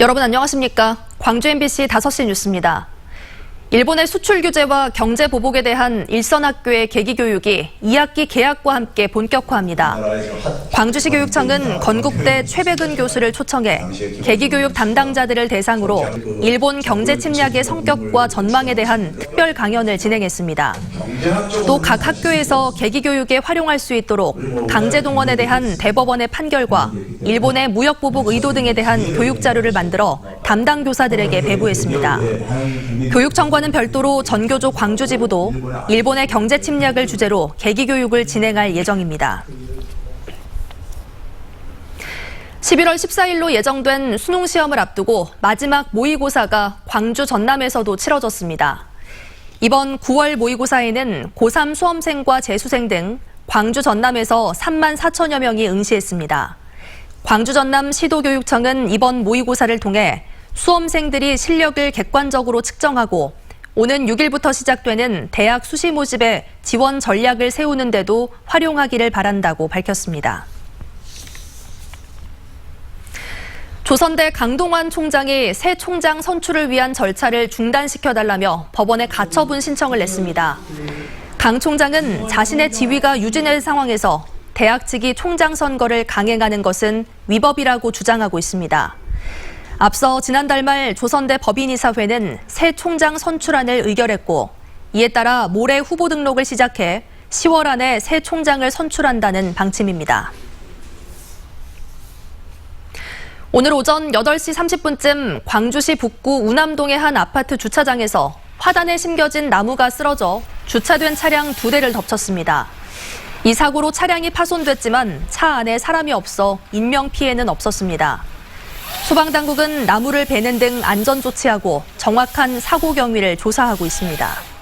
여러분 안녕하십니까? 광주 MBC 5시 뉴스입니다. 일본의 수출 규제와 경제 보복에 대한 일선학교의 계기교육이 2학기 개학과 함께 본격화합니다. 광주시 교육청은 건국대 최백은 교수를 초청해 계기교육 담당자들을 대상으로 일본 경제 침략의 성격과 전망에 대한 특별 강연을 진행했습니다. 또 각 학교에서 계기교육에 활용할 수 있도록 강제동원에 대한 대법원의 판결과 일본의 무역보복 의도 등에 대한 교육자료를 만들어 담당 교사들에게 배부했습니다. 교육청과는 별도로 전교조 광주지부도 일본의 경제 침략을 주제로 계기교육을 진행할 예정입니다. 11월 14일로 예정된 수능시험을 앞두고 마지막 모의고사가 광주 전남에서도 치러졌습니다. 이번 9월 모의고사에는 고3 수험생과 재수생 등 광주 전남에서 3만 4천여 명이 응시했습니다. 광주 전남 시도교육청은 이번 모의고사를 통해 수험생들이 실력을 객관적으로 측정하고 오는 6일부터 시작되는 대학 수시 모집에 지원 전략을 세우는 데도 활용하기를 바란다고 밝혔습니다. 조선대 강동환 총장이 새 총장 선출을 위한 절차를 중단시켜달라며 법원에 가처분 신청을 냈습니다. 강 총장은 자신의 지위가 유지될 상황에서 대학 측이 총장 선거를 강행하는 것은 위법이라고 주장하고 있습니다. 앞서 지난달 말 조선대 법인이사회는 새 총장 선출안을 의결했고 이에 따라 모레 후보 등록을 시작해 10월 안에 새 총장을 선출한다는 방침입니다. 오늘 오전 8시 30분쯤 광주시 북구 우남동의 한 아파트 주차장에서 화단에 심겨진 나무가 쓰러져 주차된 차량 2대를 덮쳤습니다. 이 사고로 차량이 파손됐지만 차 안에 사람이 없어 인명피해는 없었습니다. 소방당국은 나무를 베는 등 안전조치하고 정확한 사고 경위를 조사하고 있습니다.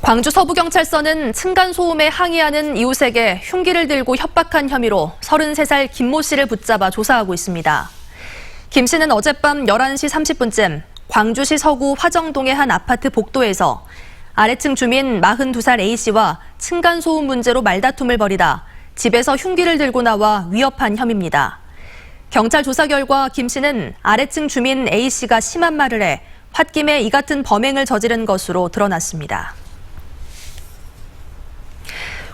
광주 서부경찰서는 층간소음에 항의하는 이웃에게 흉기를 들고 협박한 혐의로 33살 김모 씨를 붙잡아 조사하고 있습니다. 김 씨는 어젯밤 11시 30분쯤 광주시 서구 화정동의 한 아파트 복도에서 아래층 주민 42살 A씨와 층간소음 문제로 말다툼을 벌이다 집에서 흉기를 들고 나와 위협한 혐의입니다. 경찰 조사 결과 김 씨는 아래층 주민 A씨가 심한 말을 해 홧김에 이 같은 범행을 저지른 것으로 드러났습니다.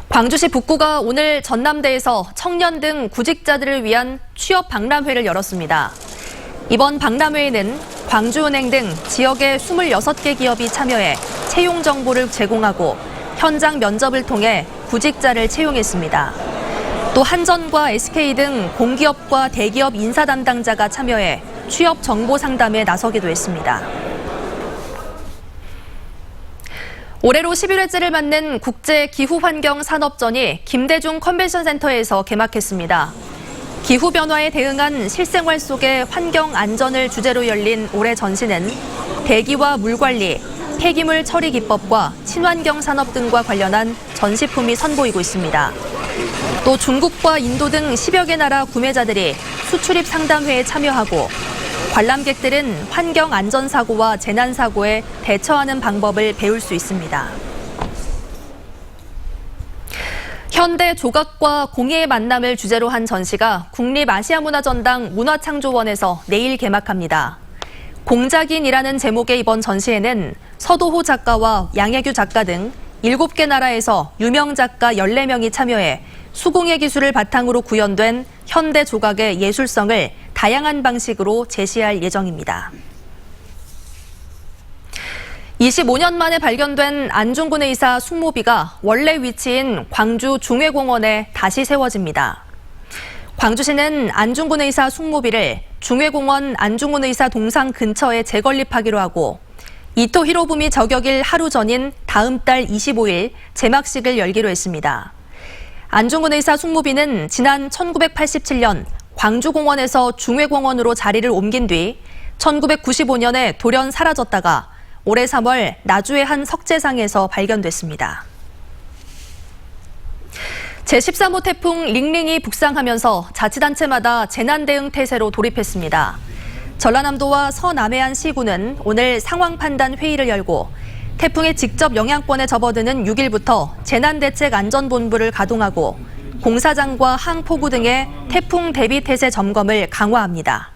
광주시 북구가 오늘 전남대에서 청년 등 구직자들을 위한 취업 박람회를 열었습니다. 이번 박람회에는 광주은행 등 지역의 26개 기업이 참여해 채용 정보를 제공하고 현장 면접을 통해 구직자를 채용했습니다. 또 한전과 SK 등 공기업과 대기업 인사 담당자가 참여해 취업 정보 상담에 나서기도 했습니다. 올해로 11회째를 맞는 국제기후환경산업전이 김대중 컨벤션센터에서 개막했습니다. 기후변화에 대응한 실생활 속의 환경 안전을 주제로 열린 올해 전시는 대기와 물관리, 폐기물 처리 기법과 친환경 산업 등과 관련한 전시품이 선보이고 있습니다. 또 중국과 인도 등 10여 개 나라 구매자들이 수출입 상담회에 참여하고 관람객들은 환경 안전사고와 재난사고에 대처하는 방법을 배울 수 있습니다. 현대 조각과 공예의 만남을 주제로 한 전시가 국립아시아문화전당 문화창조원에서 내일 개막합니다. 공작인이라는 제목의 이번 전시에는 서도호 작가와 양혜규 작가 등 7개 나라에서 유명 작가 14명이 참여해 수공예 기술을 바탕으로 구현된 현대 조각의 예술성을 다양한 방식으로 제시할 예정입니다. 25년 만에 발견된 안중근 의사 숭모비가 원래 위치인 광주 중회공원에 다시 세워집니다. 광주시는 안중근 의사 숭모비를 중회공원 안중근 의사 동상 근처에 재건립하기로 하고 이토 히로부미 저격일 하루 전인 다음 달 25일 제막식을 열기로 했습니다. 안중근 의사 숭모비는 지난 1987년 광주공원에서 중회공원으로 자리를 옮긴 뒤 1995년에 돌연 사라졌다가 올해 3월 나주의 한 석재상에서 발견됐습니다. 제13호 태풍 링링이 북상하면서 자치단체마다 재난대응 태세로 돌입했습니다. 전라남도와 서남해안 시군은 오늘 상황 판단 회의를 열고 태풍의 직접 영향권에 접어드는 6일부터 재난대책안전본부를 가동하고 공사장과 항포구 등의 태풍 대비 태세 점검을 강화합니다.